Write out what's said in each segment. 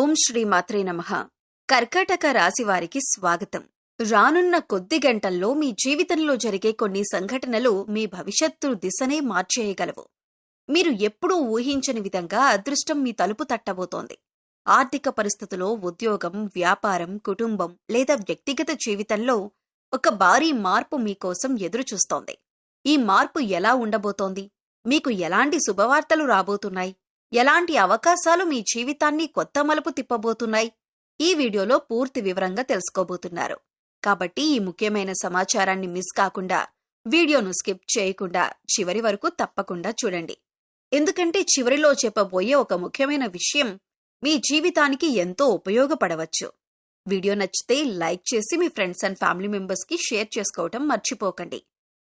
ఓం శ్రీ మాత్రే నమః. కర్కాటక రాశి వారికి స్వాగతం. రానున్న కొద్ది గంటల్లో మీ జీవితంలో జరిగే కొన్ని సంఘటనలు మీ భవిష్యత్తు దిశనే మార్చేయగలవు. మీరు ఎప్పుడూ ఊహించని విధంగా అదృష్టం మీ తలుపు తట్టబోతోంది. ఆర్థిక పరిస్థితుల్లో, ఉద్యోగం, వ్యాపారం, కుటుంబం లేదా వ్యక్తిగత జీవితంలో ఒక భారీ మార్పు మీకోసం ఎదురుచూస్తోంది. ఈ మార్పు ఎలా ఉండబోతోంది? మీకు ఎలాంటి శుభవార్తలు రాబోతున్నాయి? ఎలాంటి అవకాశాలు మీ జీవితాన్ని కొత్త మలుపు తిప్పబోతున్నాయి? ఈ వీడియోలో పూర్తి వివరంగా తెలుసుకోబోతున్నారు. కాబట్టి ఈ ముఖ్యమైన సమాచారాన్ని మిస్ కాకుండా వీడియోను స్కిప్ చేయకుండా చివరి వరకు తప్పకుండా చూడండి. ఎందుకంటే చివరిలో చెప్పబోయే ఒక ముఖ్యమైన విషయం మీ జీవితానికి ఎంతో ఉపయోగపడవచ్చు. వీడియో నచ్చితే లైక్ చేసి మీ ఫ్రెండ్స్ అండ్ ఫ్యామిలీ మెంబర్స్ కి షేర్ చేసుకోవటం మర్చిపోకండి.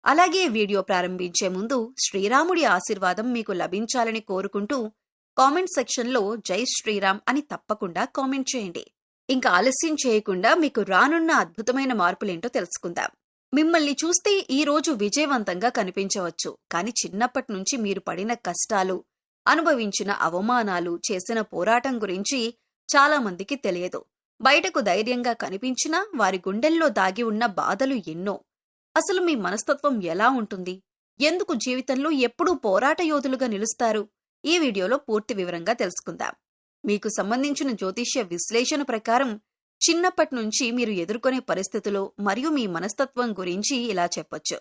అలాగే వీడియో ప్రారంభించే ముందు శ్రీరాముడి ఆశీర్వాదం మీకు లభించాలని కోరుకుంటూ కామెంట్ సెక్షన్లో జై శ్రీరామ్ అని తప్పకుండా కామెంట్ చేయండి. ఇంకా ఆలస్యం చేయకుండా మీకు రానున్న అద్భుతమైన మార్పులేంటో తెలుసుకుందాం. మిమ్మల్ని చూస్తే ఈ రోజు విజయవంతంగా కనిపించవచ్చు, కానీ చిన్నప్పటి నుంచి మీరు పడిన కష్టాలు, అనుభవించిన అవమానాలు, చేసిన పోరాటం గురించి చాలా మందికి తెలియదు. బయటకు ధైర్యంగా కనిపించినా వారి గుండెల్లో దాగి ఉన్న బాధలు ఎన్నో. అసలు మీ మనస్తత్వం ఎలా ఉంటుంది? ఎందుకు జీవితంలో ఎప్పుడూ పోరాట యోధులుగా నిలుస్తారు? ఈ వీడియోలో పూర్తి వివరంగా తెలుసుకుందాం. మీకు సంబంధించిన జ్యోతిష్య విశ్లేషణ ప్రకారం చిన్నప్పటి నుంచి మీరు ఎదుర్కొనే పరిస్థితులు మరియు మీ మనస్తత్వం గురించి ఇలా చెప్పొచ్చు.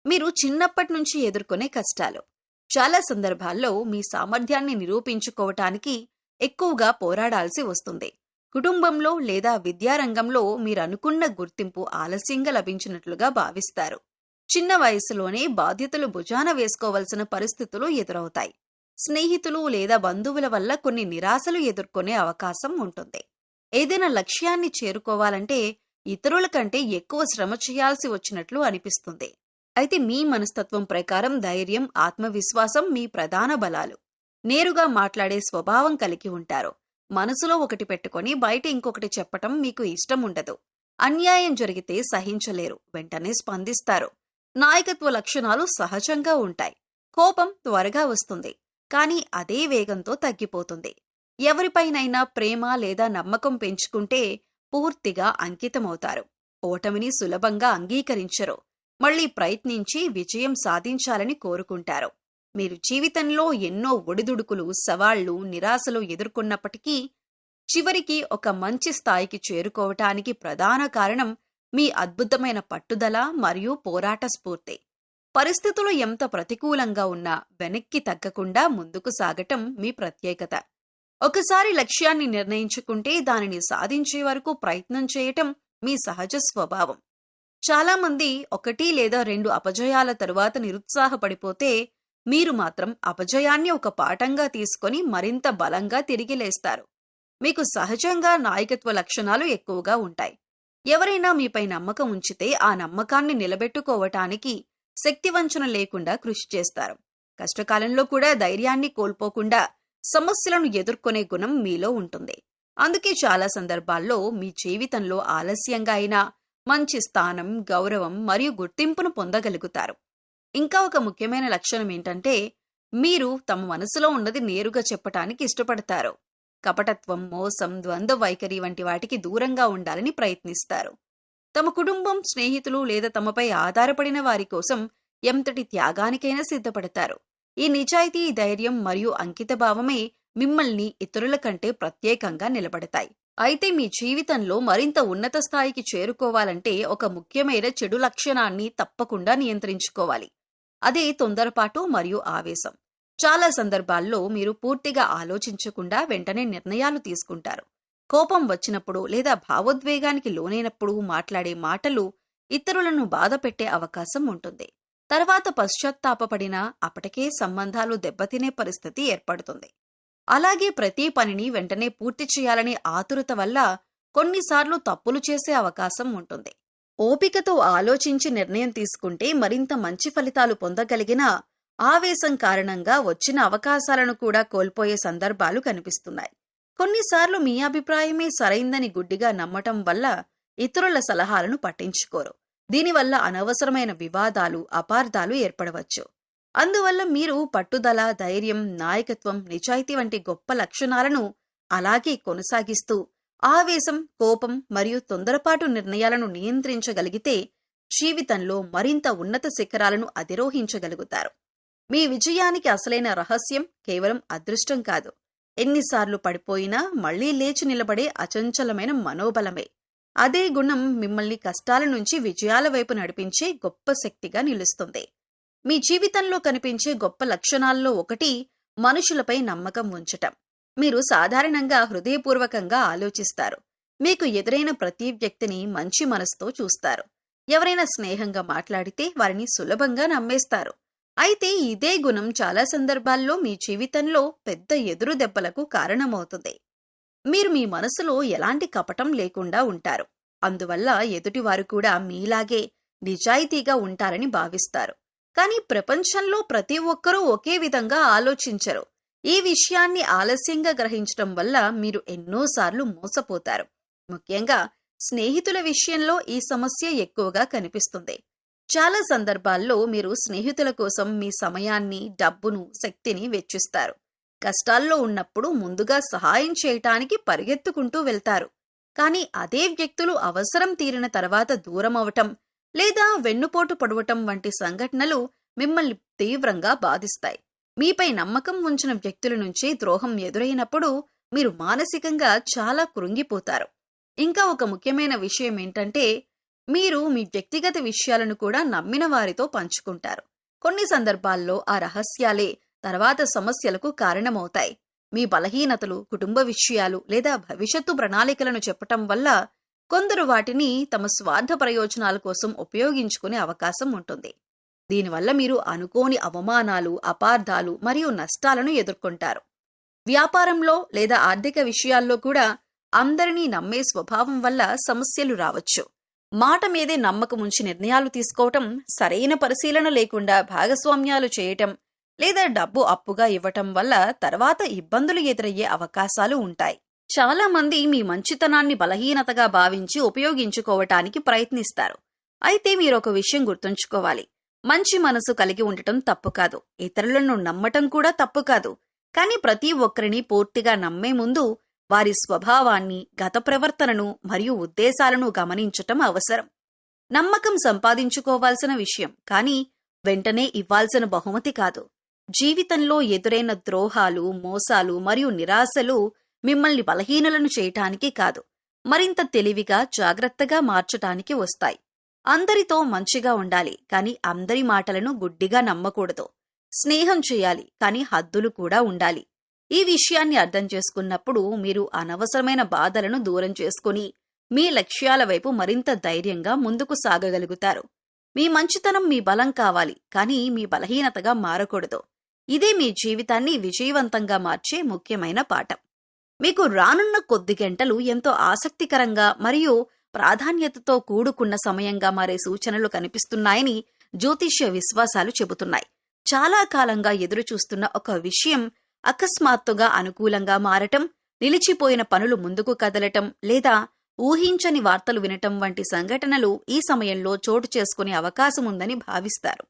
మీరు చిన్నప్పటి నుంచి ఎదుర్కొనే కష్టాలు. చాలా సందర్భాల్లో మీ సామర్థ్యాన్ని నిరూపించుకోవటానికి ఎక్కువగా పోరాడాల్సి వస్తుంది. కుటుంబంలో లేదా విద్యారంగంలో మీరనుకున్న గుర్తింపు ఆలస్యంగా లభించినట్లుగా భావిస్తారు. చిన్న వయసులోనే బాధ్యతలు భుజాన వేసుకోవలసిన పరిస్థితులు ఎదురవుతాయి. స్నేహితులు లేదా బంధువుల వల్ల కొన్ని నిరాశలు ఎదుర్కొనే అవకాశం ఉంటుంది. ఏదైనా లక్ష్యాన్ని చేరుకోవాలంటే ఇతరుల కంటే ఎక్కువ శ్రమ చేయాల్సి వచ్చినట్లు అనిపిస్తుంది. అయితే మీ మనస్తత్వం ప్రకారం ధైర్యం, ఆత్మవిశ్వాసం మీ ప్రధాన బలాలు. నేరుగా మాట్లాడే స్వభావం కలిగి ఉంటారు. మనసులో ఒకటి పెట్టుకొని బయట ఇంకొకటి చెప్పటం మీకు ఇష్టం ఉండదు. అన్యాయం జరిగితే సహించలేరు, వెంటనే స్పందిస్తారు. నాయకత్వ లక్షణాలు సహజంగా ఉంటాయి. కోపం త్వరగా వస్తుంది, కానీ అదే వేగంతో తగ్గిపోతుంది. ఎవరిపైనైనా ప్రేమ లేదా నమ్మకం పెంచుకుంటే పూర్తిగా అంకితమవుతారు. ఓటమిని సులభంగా అంగీకరించరు. మళ్లీ ప్రయత్నించి విజయం సాధించాలని కోరుకుంటారు. మీరు జీవితంలో ఎన్నో ఒడిదుడుకులు, సవాళ్లు, నిరాశలు ఎదుర్కొన్నప్పటికీ చివరికి ఒక మంచి స్థాయికి చేరుకోవటానికి ప్రధాన కారణం మీ అద్భుతమైన పట్టుదల మరియు పోరాట స్ఫూర్తి. పరిస్థితులు ఎంత ప్రతికూలంగా ఉన్నా వెనక్కి తగ్గకుండా ముందుకు సాగటం మీ ప్రత్యేకత. ఒకసారి లక్ష్యాన్ని నిర్ణయించుకుంటే దానిని సాధించే వరకు ప్రయత్నం చేయటం మీ సహజ స్వభావం. చాలామంది 1 లేదా 2 అపజయాల తరువాత నిరుత్సాహపడిపోతే, మీరు మాత్రం అపజయాన్ని ఒక పాఠంగా తీసుకొని మరింత బలంగా తిరిగి లేస్తారు. మీకు సహజంగా నాయకత్వ లక్షణాలు ఎక్కువగా ఉంటాయి. ఎవరైనా మీపై నమ్మకం ఉంచితే ఆ నమ్మకాన్ని నిలబెట్టుకోవటానికి శక్తివంచన లేకుండా కృషి చేస్తారు. కష్టకాలంలో కూడా ధైర్యాన్ని కోల్పోకుండా సమస్యలను ఎదుర్కొనే గుణం మీలో ఉంటుంది. అందుకే చాలా సందర్భాల్లో మీ జీవితంలో ఆలస్యంగా అయినా మంచి స్థానం, గౌరవం మరియు గుర్తింపును పొందగలుగుతారు. ఇంకా ఒక ముఖ్యమైన లక్షణం ఏంటంటే, మీరు తమ మనసులో ఉన్నది నేరుగా చెప్పటానికి ఇష్టపడతారు. కపటత్వం, మోసం, ద్వంద్వ వైఖరి వంటి వాటికి దూరంగా ఉండాలని ప్రయత్నిస్తారు. తమ కుటుంబం, స్నేహితులు లేదా తమపై ఆధారపడిన వారి కోసం ఎంతటి త్యాగానికైనా సిద్ధపడతారు. ఈ నిజాయితీ, ధైర్యం మరియు అంకితభావమే మిమ్మల్ని ఇతరుల కంటే ప్రత్యేకంగా నిలబడతాయి. అయితే మీ జీవితంలో మరింత ఉన్నత స్థాయికి చేరుకోవాలంటే ఒక ముఖ్యమైన చెడు లక్షణాన్ని తప్పకుండా నియంత్రించుకోవాలి. అదే తొందరపాటు మరియు ఆవేశం. చాలా సందర్భాల్లో మీరు పూర్తిగా ఆలోచించకుండా వెంటనే నిర్ణయాలు తీసుకుంటారు. కోపం వచ్చినప్పుడు లేదా భావోద్వేగానికి లోనైనప్పుడు మాట్లాడే మాటలు ఇతరులను బాధపెట్టే అవకాశం ఉంటుంది. తర్వాత పశ్చాత్తాపపడినా అప్పటికే సంబంధాలు దెబ్బతినే పరిస్థితి ఏర్పడుతుంది. అలాగే ప్రతి పనిని వెంటనే పూర్తి చేయాలనే ఆతురత వల్ల కొన్నిసార్లు తప్పులు చేసే అవకాశం ఉంటుంది. ఓపికతో ఆలోచించి నిర్ణయం తీసుకుంటే మరింత మంచి ఫలితాలు పొందగలిగినా ఆవేశం కారణంగా వచ్చిన అవకాశాలను కూడా కోల్పోయే సందర్భాలు కనిపిస్తున్నాయి. కొన్నిసార్లు మీ అభిప్రాయమే సరైందని గుడ్డిగా నమ్మటం వల్ల ఇతరుల సలహాలను పట్టించుకోరు. దీనివల్ల అనవసరమైన వివాదాలు, అపార్థాలు ఏర్పడవచ్చు. అందువల్ల మీరు పట్టుదల, ధైర్యం, నాయకత్వం, నిజాయితీ వంటి గొప్ప లక్షణాలను అలాగే కొనసాగిస్తూ ఆవేశం, కోపం మరియు తొందరపాటు నిర్ణయాలను నియంత్రించగలిగితే జీవితంలో మరింత ఉన్నత శిఖరాలను అధిరోహించగలుగుతారు. మీ విజయానికి అసలైన రహస్యం కేవలం అదృష్టం కాదు, ఎన్నిసార్లు పడిపోయినా మళ్లీ లేచి నిలబడే అచంచలమైన మనోబలమే. అదే గుణం మిమ్మల్ని కష్టాల నుంచి విజయాల వైపు నడిపించే గొప్ప శక్తిగా నిలుస్తుంది. మీ జీవితంలో కనిపించే గొప్ప లక్షణాల్లో ఒకటి మనుషులపై నమ్మకం ఉంచటం. మీరు సాధారణంగా హృదయపూర్వకంగా ఆలోచిస్తారు. మీకు ఎదురైన ప్రతి వ్యక్తిని మంచి మనసుతో చూస్తారు. ఎవరైనా స్నేహంగా మాట్లాడితే వారిని సులభంగా నమ్మేస్తారు. అయితే ఇదే గుణం చాలా సందర్భాల్లో మీ జీవితంలో పెద్ద ఎదురు దెబ్బలకు కారణమవుతుంది. మీరు మీ మనసులో ఎలాంటి కపటం లేకుండా ఉంటారు. అందువల్ల ఎదుటివారు కూడా మీలాగే నిజాయితీగా ఉంటారని భావిస్తారు. కానీ ప్రపంచంలో ప్రతి ఒక్కరూ ఒకే విధంగా ఆలోచించరు. ఈ విషయాన్ని ఆలస్యంగా గ్రహించడం వల్ల మీరు ఎన్నోసార్లు మోసపోతారు. ముఖ్యంగా స్నేహితుల విషయంలో ఈ సమస్య ఎక్కువగా కనిపిస్తుంది. చాలా సందర్భాల్లో మీరు స్నేహితుల కోసం మీ సమయాన్ని, డబ్బును, శక్తిని వెచ్చిస్తారు. కష్టాల్లో ఉన్నప్పుడు ముందుగా సహాయం చేయటానికి పరిగెత్తుకుంటూ వెళ్తారు. కానీ అదే వ్యక్తులు అవసరం తీరిన తర్వాత దూరమవటం లేదా వెన్నుపోటు పడవటం వంటి సంఘటనలు మిమ్మల్ని తీవ్రంగా బాధిస్తాయి. మీపై నమ్మకం ఉంచిన వ్యక్తుల నుంచి ద్రోహం ఎదురైనప్పుడు మీరు మానసికంగా చాలా కృంగిపోతారు. ఇంకా ఒక ముఖ్యమైన విషయం ఏంటంటే, మీరు మీ వ్యక్తిగత విషయాలను కూడా నమ్మిన వారితో పంచుకుంటారు. కొన్ని సందర్భాల్లో ఆ రహస్యాలే తర్వాత సమస్యలకు కారణమవుతాయి. మీ బలహీనతలు, కుటుంబ విషయాలు లేదా భవిష్యత్తు ప్రణాళికలను చెప్పటం వల్ల కొందరు వాటిని తమ స్వార్థ ప్రయోజనాల కోసం ఉపయోగించుకునే అవకాశం ఉంటుంది. దీనివల్ల మీరు అనుకోని అవమానాలు, అపార్థాలు మరియు నష్టాలను ఎదుర్కొంటారు. వ్యాపారంలో లేదా ఆర్థిక విషయాల్లో కూడా అందరినీ నమ్మే స్వభావం వల్ల సమస్యలు రావచ్చు. మాట మీదే నమ్మకం ఉంచి నిర్ణయాలు తీసుకోవటం, సరైన పరిశీలన లేకుండా భాగస్వామ్యాలు చేయటం లేదా డబ్బు అప్పుగా ఇవ్వటం వల్ల తర్వాత ఇబ్బందులు ఎదురయ్యే అవకాశాలు ఉంటాయి. చాలా మంది మీ మంచితనాన్ని బలహీనతగా భావించి ఉపయోగించుకోవటానికి ప్రయత్నిస్తారు. అయితే మీరొక విషయం గుర్తుంచుకోవాలి. మంచి మనసు కలిగి ఉండటం తప్పు కాదు, ఇతరులను నమ్మటం కూడా తప్పు కాదు. కానీ ప్రతి ఒక్కరిని పూర్తిగా నమ్మే ముందు వారి స్వభావాన్ని, గత ప్రవర్తనను మరియు ఉద్దేశాలను గమనించటం అవసరం. నమ్మకం సంపాదించుకోవాల్సిన విషయం, కానీ వెంటనే ఇవ్వాల్సిన బహుమతి కాదు. జీవితంలో ఎదురైన ద్రోహాలు, మోసాలు మరియు నిరాశలు మిమ్మల్ని బలహీనులను చేయటానికి కాదు, మరింత తెలివిగా, జాగ్రత్తగా మార్చటానికి వస్తాయి. అందరితో మంచిగా ఉండాలి, కానీ అందరి మాటలను గుడ్డిగా నమ్మకూడదు. స్నేహం చేయాలి, కానీ హద్దులు కూడా ఉండాలి. ఈ విషయాన్ని అర్థం చేసుకున్నప్పుడు మీరు అనవసరమైన బాధలను దూరం చేసుకుని మీ లక్ష్యాల వైపు మరింత ధైర్యంగా ముందుకు సాగగలుగుతారు. మీ మంచితనం మీ బలం కావాలి, కానీ మీ బలహీనతగా మారకూడదు. ఇదే మీ జీవితాన్ని విజయవంతంగా మార్చే ముఖ్యమైన పాఠం. మీకు రానున్న కొద్ది గంటలు ఎంతో ఆసక్తికరంగా మరియు ప్రాధాన్యతతో కూడుకున్న సమయంగా మారే సూచనలు కనిపిస్తున్నాయని జ్యోతిష్య విశ్వాసాలు చెబుతున్నాయి. చాలా కాలంగా ఎదురుచూస్తున్న ఒక విషయం అకస్మాత్తుగా అనుకూలంగా మారటం, నిలిచిపోయిన పనులు ముందుకు కదలటం లేదా ఊహించని వార్తలు వినటం వంటి సంఘటనలు ఈ సమయంలో చోటు చేసుకునే అవకాశముందని భావిస్తారు.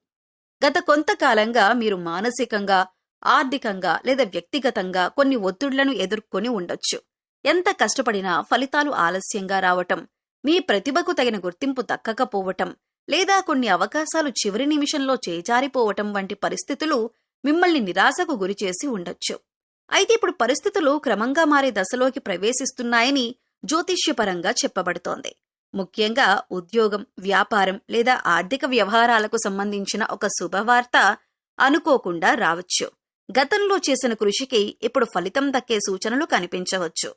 గత కొంతకాలంగా మీరు మానసికంగా, ఆర్థికంగా లేదా వ్యక్తిగతంగా కొన్ని ఒత్తిళ్లను ఎదుర్కొని ఉండొచ్చు. ఎంత కష్టపడినా ఫలితాలు ఆలస్యంగా రావటం, మీ ప్రతిభకు తగిన గుర్తింపు దక్కకపోవటం లేదా కొన్ని అవకాశాలు చివరి నిమిషంలో చేజారిపోవటం వంటి పరిస్థితులు మిమ్మల్ని నిరాశకు గురిచేసి ఉండొచ్చు. అయితే ఇప్పుడు పరిస్థితులు క్రమంగా మారే దశలోకి ప్రవేశిస్తున్నాయని జ్యోతిష్యపరంగా చెప్పబడుతోంది. ముఖ్యంగా ఉద్యోగం, వ్యాపారం లేదా ఆర్థిక వ్యవహారాలకు సంబంధించిన ఒక శుభవార్త అనుకోకుండా రావచ్చు. గతంలో చేసిన కృషికి ఇప్పుడు ఫలితం దక్కే సూచనలు కనిపించవచ్చు.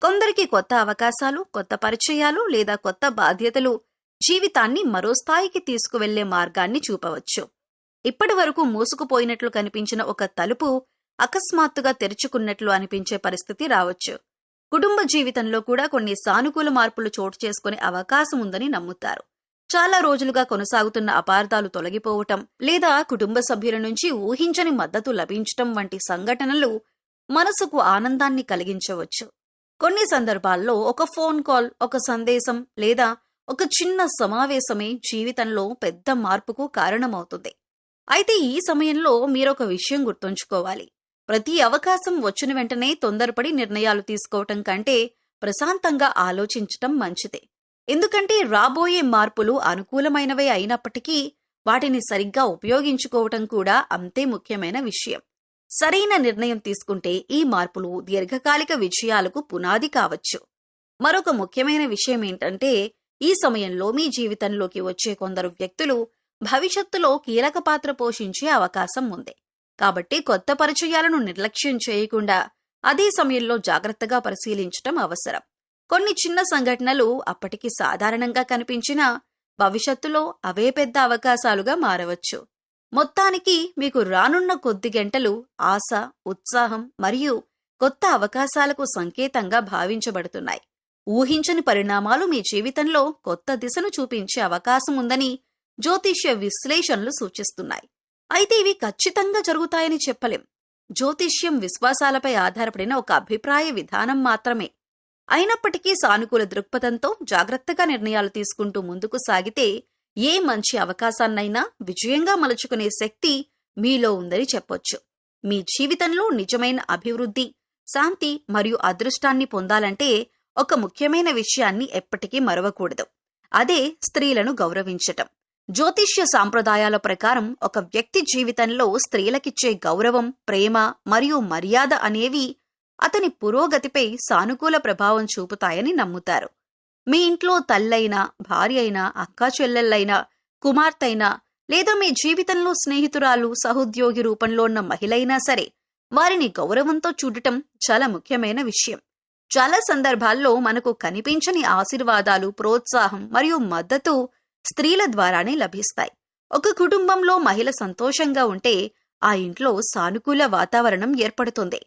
కొందరికి కొత్త అవకాశాలు, కొత్త పరిచయాలు లేదా కొత్త బాధ్యతలు జీవితాన్ని మరో స్థాయికి తీసుకువెళ్లే మార్గాన్ని చూపవచ్చు. ఇప్పటి వరకు మూసుకుపోయినట్లు కనిపించిన ఒక తలుపు అకస్మాత్తుగా తెరుచుకున్నట్లు అనిపించే పరిస్థితి రావచ్చు. కుటుంబ జీవితంలో కూడా కొన్ని సానుకూల మార్పులు చోటు చేసుకునే అవకాశం ఉందని నమ్ముతారు. చాలా రోజులుగా కొనసాగుతున్న అపార్థాలు తొలగిపోవటం లేదా కుటుంబ సభ్యుల నుంచి ఊహించని మద్దతు లభించటం వంటి సంఘటనలు మనసుకు ఆనందాన్ని కలిగించవచ్చు. కొన్ని సందర్భాల్లో ఒక ఫోన్ కాల్, ఒక సందేశం లేదా ఒక చిన్న సమావేశమే జీవితంలో పెద్ద మార్పుకు కారణమవుతుంది. అయితే ఈ సమయంలో మీరొక విషయం గుర్తుంచుకోవాలి. ప్రతి అవకాశం వచ్చిన వెంటనే తొందరపడి నిర్ణయాలు తీసుకోవటం కంటే ప్రశాంతంగా ఆలోచించటం మంచిదే. ఎందుకంటే రాబోయే మార్పులు అనుకూలమైనవే అయినప్పటికీ వాటిని సరిగ్గా ఉపయోగించుకోవటం కూడా అంతే ముఖ్యమైన విషయం. సరైన నిర్ణయం తీసుకుంటే ఈ మార్పులు దీర్ఘకాలిక విజయాలకు పునాది కావచ్చు. మరొక ముఖ్యమైన విషయం ఏంటంటే, ఈ సమయంలో మీ జీవితంలోకి వచ్చే కొందరు వ్యక్తులు భవిష్యత్తులో కీలక పాత్ర పోషించే అవకాశం ఉంది. కాబట్టి కొత్త పరిచయాలను నిర్లక్ష్యం చేయకుండా అదే సమయంలో జాగ్రత్తగా పరిశీలించటం అవసరం. కొన్ని చిన్న సంఘటనలు అప్పటికి సాధారణంగా కనిపించినా భవిష్యత్తులో అవే పెద్ద అవకాశాలుగా మారవచ్చు. మొత్తానికి మీకు రానున్న కొద్ది గంటలు ఆశ, ఉత్సాహం మరియు కొత్త అవకాశాలకు సంకేతంగా భావించబడుతున్నాయి. ఊహించని పరిణామాలు మీ జీవితంలో కొత్త దిశను చూపించే అవకాశం ఉందని జ్యోతిష్య విశ్లేషణలు సూచిస్తున్నాయి. అయితే ఇవి ఖచ్చితంగా జరుగుతాయని చెప్పలేం. జ్యోతిష్యం విశ్వాసాలపై ఆధారపడిన ఒక అభిప్రాయ విధానం మాత్రమే. అయినప్పటికీ సానుకూల దృక్పథంతో జాగ్రత్తగా నిర్ణయాలు తీసుకుంటూ ముందుకు సాగితే ఏ మంచి అవకాశాన్నైనా విజయంగా మలుచుకునే శక్తి మీలో ఉందని చెప్పొచ్చు. మీ జీవితంలో నిజమైన అభివృద్ధి, శాంతి మరియు అదృష్టాన్ని పొందాలంటే ఒక ముఖ్యమైన విషయాన్ని ఎప్పటికీ మరవకూడదు. అదే స్త్రీలను గౌరవించటం. జ్యోతిష్య సాంప్రదాయాల ప్రకారం ఒక వ్యక్తి జీవితంలో స్త్రీలకిచ్చే గౌరవం, ప్రేమ మరియు మర్యాద అనేవి అతని పురోగతిపై సానుకూల ప్రభావం చూపుతాయని నమ్ముతారు. మీ ఇంట్లో తల్లైనా, భార్య అయినా, అక్కా చెల్లెళ్ళైనా, కుమార్తెైనా లేదా మీ జీవితంలో స్నేహితురాలు, సహోద్యోగి రూపంలో ఉన్న మహిళైనా సరే వారిని గౌరవంతో చూడటం చాలా ముఖ్యమైన విషయం. చాలా సందర్భాల్లో మనకు కనిపించని ఆశీర్వాదాలు, ప్రోత్సాహం మరియు మద్దతు స్త్రీల ద్వారానే లభిస్తాయి. ఒక కుటుంబంలో మహిళ సంతోషంగా ఉంటే ఆ ఇంట్లో సానుకూల వాతావరణం ఏర్పడుతుంది.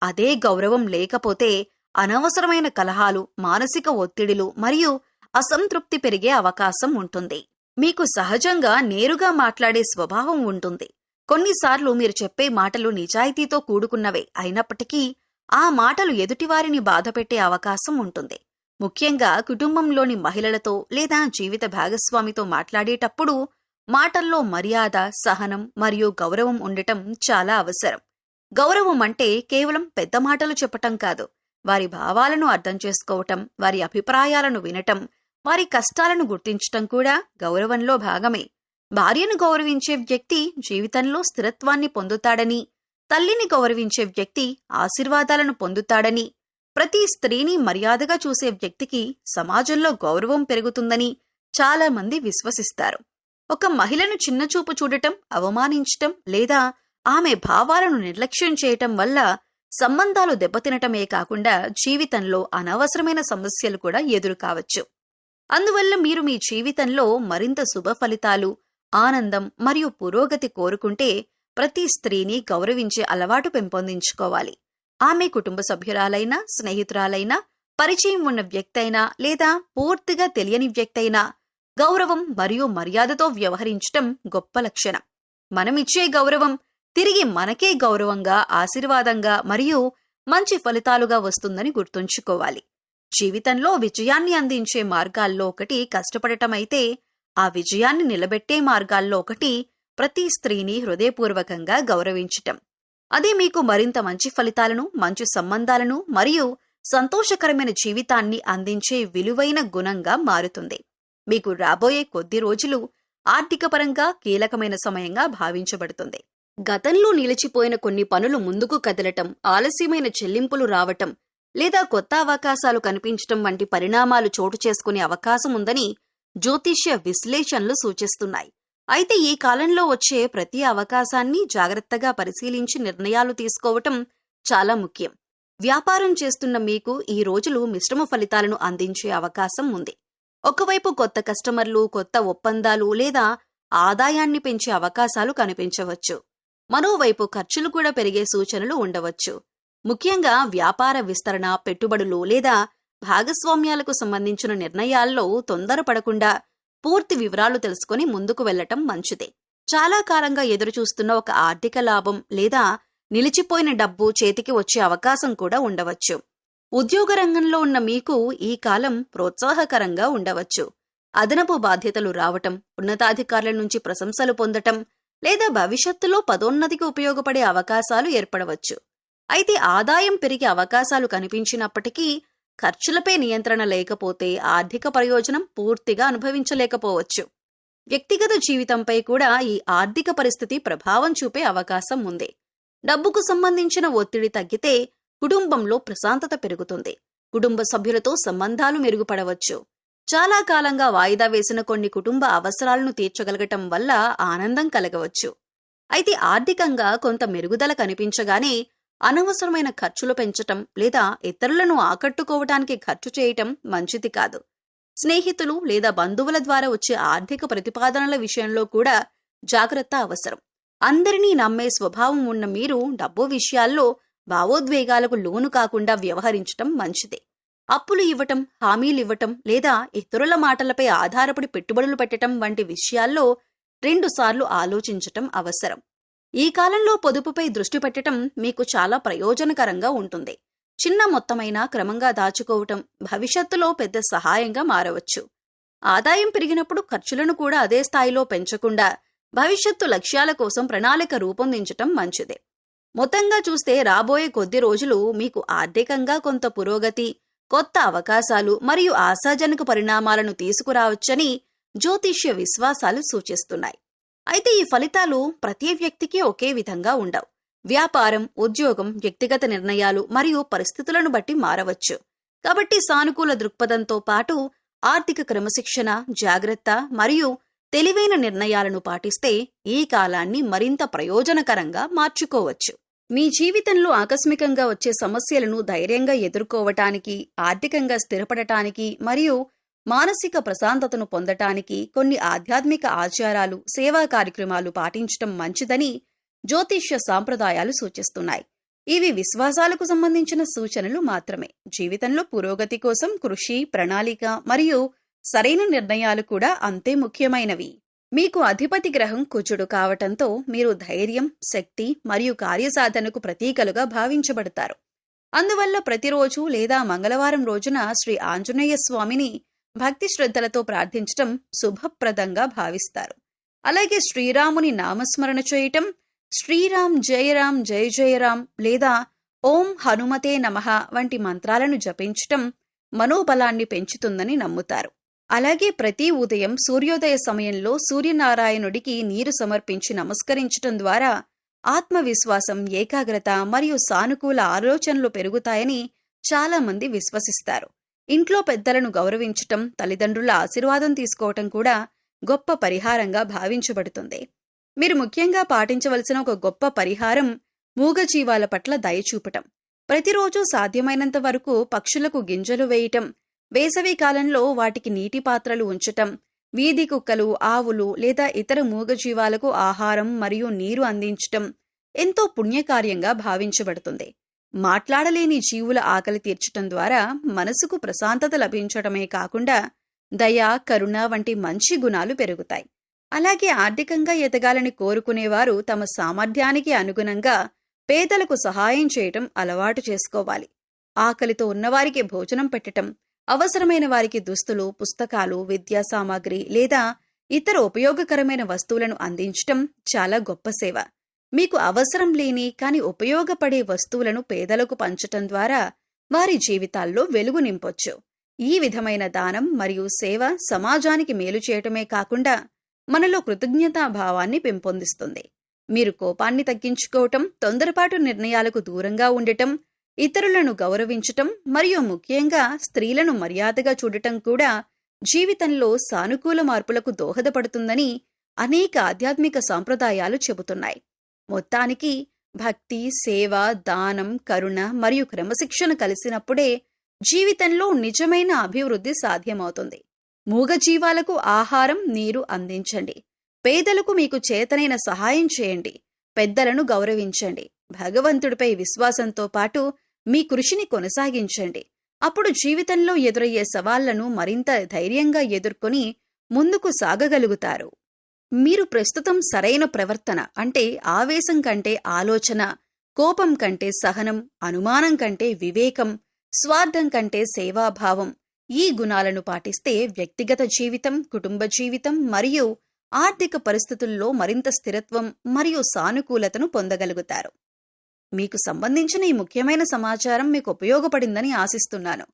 అదే గౌరవం లేకపోతే అనవసరమైన కలహాలు, మానసిక ఒత్తిడిలు మరియు అసంతృప్తి పెరిగే అవకాశం ఉంటుంది. మీకు సహజంగా నేరుగా మాట్లాడే స్వభావం ఉంటుంది. కొన్నిసార్లు మీరు చెప్పే మాటలు నిజాయితీతో కూడుకున్నవే అయినప్పటికీ ఆ మాటలు ఎదుటివారిని బాధపెట్టే అవకాశం ఉంటుంది. ముఖ్యంగా కుటుంబంలోని మహిళలతో లేదా జీవిత భాగస్వామితో మాట్లాడేటప్పుడు మాటల్లో మర్యాద, సహనం మరియు గౌరవం ఉండటం చాలా అవసరం. గౌరవం అంటే కేవలం పెద్ద మాటలు చెప్పటం కాదు. వారి భావాలను అర్థం చేసుకోవటం, వారి అభిప్రాయాలను వినటం, వారి కష్టాలను గుర్తించటం కూడా గౌరవంలో భాగమే. భార్యను గౌరవించే వ్యక్తి జీవితంలో స్థిరత్వాన్ని పొందుతాడని, తల్లిని గౌరవించే వ్యక్తి ఆశీర్వాదాలను పొందుతాడని, ప్రతి స్త్రీని మర్యాదగా చూసే వ్యక్తికి సమాజంలో గౌరవం పెరుగుతుందని చాలా మంది విశ్వసిస్తారు. ఒక మహిళను చిన్నచూపు చూడటం, అవమానించటం లేదా ఆమె భావాలను నిర్లక్ష్యం చేయటం వల్ల సంబంధాలు దెబ్బతినటమే కాకుండా జీవితంలో అనవసరమైన సమస్యలు కూడా ఎదురు కావచ్చు. అందువల్ల మీరు మీ జీవితంలో మరింత శుభ ఫలితాలు, ఆనందం మరియు పురోగతి కోరుకుంటే ప్రతి స్త్రీని గౌరవించే అలవాటు పెంపొందించుకోవాలి. ఆమె కుటుంబ సభ్యురాలైనా, స్నేహితురాలైనా, పరిచయం ఉన్న వ్యక్తైనా లేదా పూర్తిగా తెలియని వ్యక్తైనా గౌరవం మరియు మర్యాదతో వ్యవహరించటం గొప్ప లక్షణం. మనమిచ్చే గౌరవం తిరిగి మనకే గౌరవంగా, ఆశీర్వాదంగా మరియు మంచి ఫలితాలుగా వస్తుందని గుర్తుంచుకోవాలి. జీవితంలో విజయాన్ని అందించే మార్గాల్లో ఒకటి కష్టపడటమైతే, ఆ విజయాన్ని నిలబెట్టే మార్గాల్లో ఒకటి ప్రతి స్త్రీని హృదయపూర్వకంగా గౌరవించటం. అది మీకు మరింత మంచి ఫలితాలను, మంచి సంబంధాలను మరియు సంతోషకరమైన జీవితాన్ని అందించే విలువైన గుణంగా మారుతుంది. మీకు రాబోయే కొద్ది రోజులు ఆర్థికపరంగా కీలకమైన సమయంగా భావించబడుతుంది. గతంలో నిలిచిపోయిన కొన్ని పనులు ముందుకు కదలటం, ఆలస్యమైన చెల్లింపులు రావటం లేదా కొత్త అవకాశాలు కనిపించటం వంటి పరిణామాలు చోటు చేసుకునే అవకాశం ఉందని జ్యోతిష్య విశ్లేషణలు సూచిస్తున్నాయి. అయితే ఈ కాలంలో వచ్చే ప్రతి అవకాశాన్ని జాగ్రత్తగా పరిశీలించి నిర్ణయాలు తీసుకోవటం చాలా ముఖ్యం. వ్యాపారం చేస్తున్న మీకు ఈ రోజులు మిశ్రమ ఫలితాలను అందించే అవకాశం ఉంది. ఒకవైపు కొత్త కస్టమర్లు, కొత్త ఒప్పందాలు లేదా ఆదాయాన్ని పెంచే అవకాశాలు కనిపించవచ్చు. మరోవైపు ఖర్చులు కూడా పెరిగే సూచనలు ఉండవచ్చు. ముఖ్యంగా వ్యాపార విస్తరణ, పెట్టుబడులు లేదా భాగస్వామ్యాలకు సంబంధించిన నిర్ణయాల్లో తొందరపడకుండా పూర్తి వివరాలు తెలుసుకుని ముందుకు వెళ్లటం మంచిదే. చాలా కాలంగా ఎదురుచూస్తున్న ఒక ఆర్థిక లాభం లేదా నిలిచిపోయిన డబ్బు చేతికి వచ్చే అవకాశం కూడా ఉండవచ్చు. ఉద్యోగ రంగంలో ఉన్న మీకు ఈ కాలం ప్రోత్సాహకరంగా ఉండవచ్చు. అదనపు బాధ్యతలు రావటం, ఉన్నతాధికారుల నుంచి ప్రశంసలు పొందటం లేదా భవిష్యత్తులో పదోన్నతికి ఉపయోగపడే అవకాశాలు ఏర్పడవచ్చు. అయితే ఆదాయం పెరిగే అవకాశాలు కనిపించినప్పటికీ ఖర్చులపై నియంత్రణ లేకపోతే ఆర్థిక ప్రయోజనం పూర్తిగా అనుభవించలేకపోవచ్చు. వ్యక్తిగత జీవితంపై కూడా ఈ ఆర్థిక పరిస్థితి ప్రభావం చూపే అవకాశం ఉంది. డబ్బుకు సంబంధించిన ఒత్తిడి తగ్గితే కుటుంబంలో ప్రశాంతత పెరుగుతుంది. కుటుంబ సభ్యులతో సంబంధాలు మెరుగుపడవచ్చు. చాలా కాలంగా వాయిదా వేసిన కొన్ని కుటుంబ అవసరాలను తీర్చగలగటం వల్ల ఆనందం కలగవచ్చు. అయితే ఆర్థికంగా కొంత మెరుగుదల కనిపించగానే అనవసరమైన ఖర్చులు పెంచటం లేదా ఇతరులను ఆకట్టుకోవటానికి ఖర్చు చేయటం మంచిది కాదు. స్నేహితులు లేదా బంధువుల ద్వారా వచ్చే ఆర్థిక ప్రతిపాదనల విషయంలో కూడా జాగ్రత్త అవసరం. అందరినీ నమ్మే స్వభావం ఉన్న మీరు డబ్బు విషయాల్లో భావోద్వేగాలకు లోను కాకుండా వ్యవహరించటం మంచిది. అప్పులు ఇవ్వటం, హామీలు ఇవ్వటం లేదా ఇతరుల మాటలపై ఆధారపడి పెట్టుబడులు పెట్టటం వంటి విషయాల్లో 2 సార్లు ఆలోచించటం అవసరం. ఈ కాలంలో పొదుపుపై దృష్టి పెట్టటం మీకు చాలా ప్రయోజనకరంగా ఉంటుంది. చిన్న మొత్తమైనా క్రమంగా దాచుకోవటం భవిష్యత్తులో పెద్ద సహాయంగా మారవచ్చు. ఆదాయం పెరిగినప్పుడు ఖర్చులను కూడా అదే స్థాయిలో పెంచకుండా భవిష్యత్తు లక్ష్యాల కోసం ప్రణాళిక రూపొందించటం మంచిదే. మొత్తంగా చూస్తే రాబోయే కొద్ది రోజులు మీకు ఆర్థికంగా కొంత పురోగతి, కొత్త అవకాశాలు మరియు ఆశాజనక పరిణామాలను తీసుకురావచ్చని జ్యోతిష్య విశ్వాసాలు సూచిస్తున్నాయి. అయితే ఈ ఫలితాలు ప్రతి వ్యక్తికి ఒకే విధంగా ఉండవు. వ్యాపారం, ఉద్యోగం, వ్యక్తిగత నిర్ణయాలు మరియు పరిస్థితులను బట్టి మారవచ్చు. కాబట్టి సానుకూల దృక్పథంతో పాటు ఆర్థిక క్రమశిక్షణ, జాగ్రత్త మరియు తెలివైన నిర్ణయాలను పాటిస్తే ఈ కాలాన్ని మరింత ప్రయోజనకరంగా మార్చుకోవచ్చు. మీ జీవితంలో ఆకస్మికంగా వచ్చే సమస్యలను ధైర్యంగా ఎదుర్కోవటానికి, ఆర్థికంగా స్థిరపడటానికి మరియు మానసిక ప్రశాంతతను పొందటానికి కొన్ని ఆధ్యాత్మిక ఆచారాలు, సేవా కార్యక్రమాలు పాటించటం మంచిదని జ్యోతిష్య సాంప్రదాయాలు సూచిస్తున్నాయి. ఇవి విశ్వాసాలకు సంబంధించిన సూచనలు మాత్రమే. జీవితంలో పురోగతి కోసం కృషి, ప్రణాళిక మరియు సరైన నిర్ణయాలు కూడా అంతే ముఖ్యమైనవి. మీకు అధిపతి గ్రహం కుజుడు కావటంతో మీరు ధైర్యం, శక్తి మరియు కార్యసాధనకు ప్రతీకలుగా భావించబడతారు. అందువల్ల ప్రతిరోజు లేదా మంగళవారం రోజున శ్రీ ఆంజనేయ స్వామిని భక్తి శ్రద్ధలతో ప్రార్థించటం శుభప్రదంగా భావిస్తారు. అలాగే శ్రీరాముని నామస్మరణ చేయటం, శ్రీరామ్ జయరాం జయ జయరాం లేదా ఓం హనుమతే నమః వంటి మంత్రాలను జపించటం మనోబలాన్ని పెంచుతుందని నమ్ముతారు. అలాగే ప్రతి ఉదయం సూర్యోదయ సమయంలో సూర్యనారాయణుడికి నీరు సమర్పించి నమస్కరించటం ద్వారా ఆత్మవిశ్వాసం, ఏకాగ్రత మరియు సానుకూల ఆలోచనలు పెరుగుతాయని చాలా మంది విశ్వసిస్తారు. ఇంట్లో పెద్దలను గౌరవించటం, తల్లిదండ్రుల ఆశీర్వాదం తీసుకోవటం కూడా గొప్ప పరిహారంగా భావించబడుతుంది. మీరు ముఖ్యంగా పాటించవలసిన ఒక గొప్ప పరిహారం మూగజీవాల పట్ల దయ చూపటం. ప్రతిరోజు సాధ్యమైనంత వరకు పక్షులకు గింజలు వేయటం, వేసవి కాలంలో వాటికి నీటి పాత్రలు ఉంచటం, వీధి కుక్కలు, ఆవులు లేదా ఇతర మూగజీవాలకు ఆహారం మరియు నీరు అందించటం ఎంతో పుణ్యకార్యంగా భావించబడుతుంది. మాట్లాడలేని జీవుల ఆకలి తీర్చటం ద్వారా మనసుకు ప్రశాంతత లభించటమే కాకుండా దయ, కరుణ వంటి మంచి గుణాలు పెరుగుతాయి. అలాగే ఆర్థికంగా ఎదగాలని కోరుకునేవారు తమ సామర్థ్యానికి అనుగుణంగా పేదలకు సహాయం చేయటం అలవాటు చేసుకోవాలి. ఆకలితో ఉన్నవారికి భోజనం పెట్టటం, అవసరమైన వారికి దుస్తులు, పుస్తకాలు, విద్యా సామాగ్రి లేదా ఇతర ఉపయోగకరమైన వస్తువులను అందించటం చాలా గొప్ప సేవ. మీకు అవసరం లేని కానీ ఉపయోగపడే వస్తువులను పేదలకు పంచటం ద్వారా వారి జీవితాల్లో వెలుగు నింపొచ్చు. ఈ విధమైన దానం మరియు సేవ సమాజానికి మేలు చేయటమే కాకుండా మనలో కృతజ్ఞతాభావాన్ని పెంపొందిస్తుంది. మీరు కోపాన్ని తగ్గించుకోవటం, తొందరపాటు నిర్ణయాలకు దూరంగా ఉండటం, ఇతరులను గౌరవించటం మరియు ముఖ్యంగా స్త్రీలను మర్యాదగా చూడటం కూడా జీవితంలో సానుకూల మార్పులకు దోహదపడుతుందని అనేక ఆధ్యాత్మిక సాంప్రదాయాలు చెబుతున్నాయి. మొత్తానికి భక్తి, సేవ, దానం, కరుణ మరియు క్రమశిక్షణ కలిసినప్పుడే జీవితంలో నిజమైన అభివృద్ధి సాధ్యమవుతుంది. మూగజీవాలకు ఆహారం, నీరు అందించండి. పేదలకు మీకు చేతనైన సహాయం చేయండి. పెద్దలను గౌరవించండి. భగవంతుడిపై విశ్వాసంతో పాటు మీ కృషిని కొనసాగించండి. అప్పుడు జీవితంలో ఎదురయ్యే సవాళ్లను మరింత ధైర్యంగా ఎదుర్కొని ముందుకు సాగగలుగుతారు. మీరు ప్రస్తుతం సరైన ప్రవర్తన అంటే ఆవేశం కంటే ఆలోచన, కోపం కంటే సహనం, అనుమానం కంటే వివేకం, స్వార్థం కంటే సేవాభావం ఈ గుణాలను పాటిస్తే వ్యక్తిగత జీవితం, కుటుంబ జీవితం మరియు ఆర్థిక పరిస్థితుల్లో మరింత స్థిరత్వం మరియు సానుకూలతను పొందగలుగుతారు. మీకు సంబంధించిన ఈ ముఖ్యమైన సమాచారం మీకు ఉపయోగపడిందని ఆశిస్తున్నాను.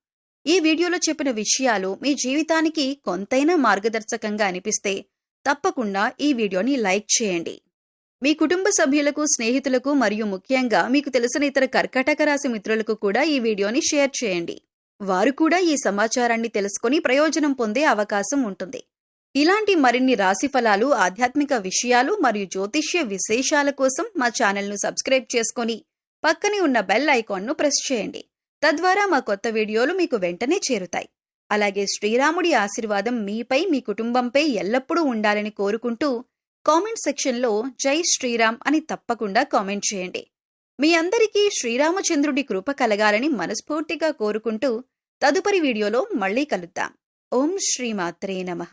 ఈ వీడియోలో చెప్పిన విషయాలు మీ జీవితానికి కొంతైనా మార్గదర్శకంగా అనిపిస్తే తప్పకుండా ఈ వీడియోని లైక్ చేయండి. మీ కుటుంబ సభ్యులకు, స్నేహితులకు మరియు ముఖ్యంగా మీకు తెలిసిన ఇతర కర్కాటక రాశి మిత్రులకు కూడా ఈ వీడియోని షేర్ చేయండి. వారు కూడా ఈ సమాచారాన్ని తెలుసుకొని ప్రయోజనం పొందే అవకాశం ఉంటుంది. ఇలాంటి మరిన్ని రాశి ఫలాలు, ఆధ్యాత్మిక విషయాలు మరియు జ్యోతిష్య విశేషాల కోసం మా ఛానల్ను సబ్స్క్రైబ్ చేసుకొని పక్కనే ఉన్న బెల్ ఐకాన్ను ప్రెస్ చేయండి. తద్వారా మా కొత్త వీడియోలు మీకు వెంటనే చేరుతాయి. అలాగే శ్రీరాముడి ఆశీర్వాదం మీపై, మీ కుటుంబంపై ఎల్లప్పుడూ ఉండాలని కోరుకుంటూ కామెంట్ సెక్షన్లో జై శ్రీరామ్ అని తప్పకుండా కామెంట్ చేయండి. మీ అందరికీ శ్రీరామచంద్రుడి కృప కలగాలని మనస్ఫూర్తిగా కోరుకుంటూ తదుపరి వీడియోలో మళ్ళీ కలుద్దాం. ఓం శ్రీమాత్రే నమః.